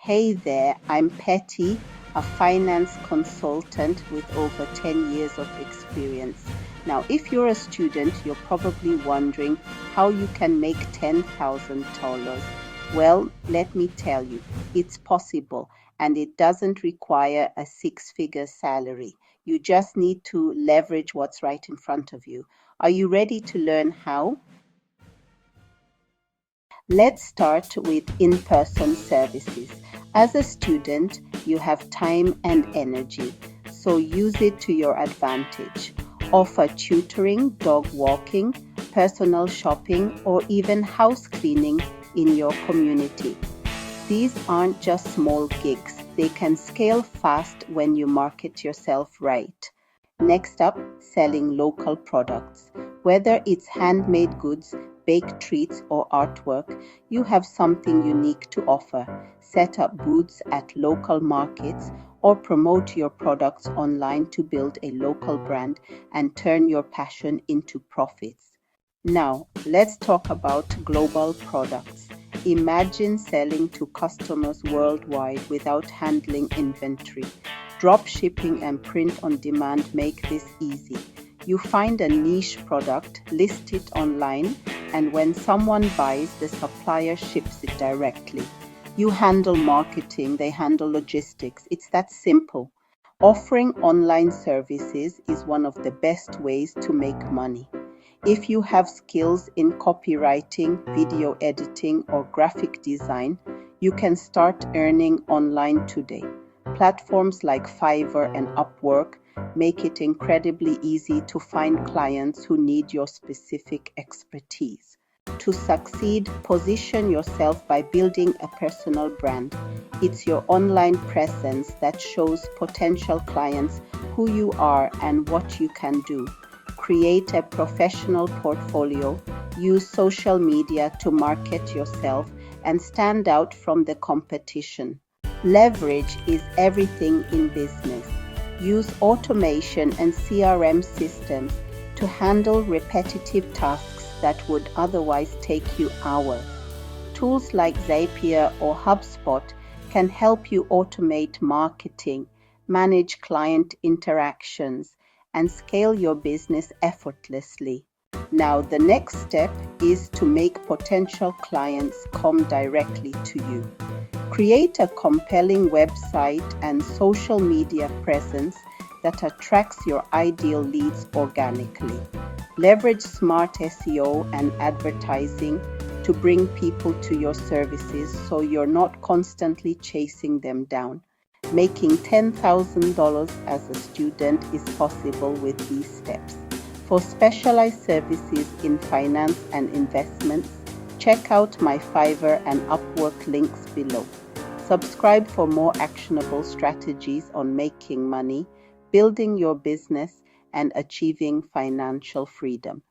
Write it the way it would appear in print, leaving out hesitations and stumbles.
Hey there, I'm Petty, a finance consultant with over 10 years of experience. Now, if you're a student, you're probably wondering how you can make $10,000. Well, let me tell you, it's possible and it doesn't require a six-figure salary. You just need to leverage what's right in front of you. Are you ready to learn how? Let's start with in-person services. As a student, you have time and energy, so use it to your advantage. Offer tutoring, dog walking, personal shopping, or even house cleaning in your community. These aren't just small gigs, they can scale fast when you market yourself right. Next up, selling local products. Whether it's handmade goods, baked treats, or artwork, you have something unique to offer. Set up booths at local markets or promote your products online to build a local brand and turn your passion into profits. Now, let's talk about global products. Imagine selling to customers worldwide without handling inventory. Drop shipping and print on demand make this easy. You find a niche product, list it online, and when someone buys, the supplier ships it directly. You handle marketing, they handle logistics. It's that simple. Offering online services is one of the best ways to make money. If you have skills in copywriting, video editing, or graphic design, you can start earning online today. Platforms like Fiverr and Upwork make it incredibly easy to find clients who need your specific expertise. To succeed, position yourself by building a personal brand. It's your online presence that shows potential clients who you are and what you can do. Create a professional portfolio, use social media to market yourself, and stand out from the competition. Leverage is everything in business. Use automation and CRM systems to handle repetitive tasks that would otherwise take you hours. Tools like Zapier or HubSpot can help you automate marketing, manage client interactions, and scale your business effortlessly. Now, the next step is to make potential clients come directly to you. Create a compelling website and social media presence that attracts your ideal leads organically. Leverage smart SEO and advertising to bring people to your services so you're not constantly chasing them down. Making $10,000 as a student is possible with these steps. For specialized services in finance and investments, check out my Fiverr and Upwork links below. Subscribe for more actionable strategies on making money, building your business, and achieving financial freedom.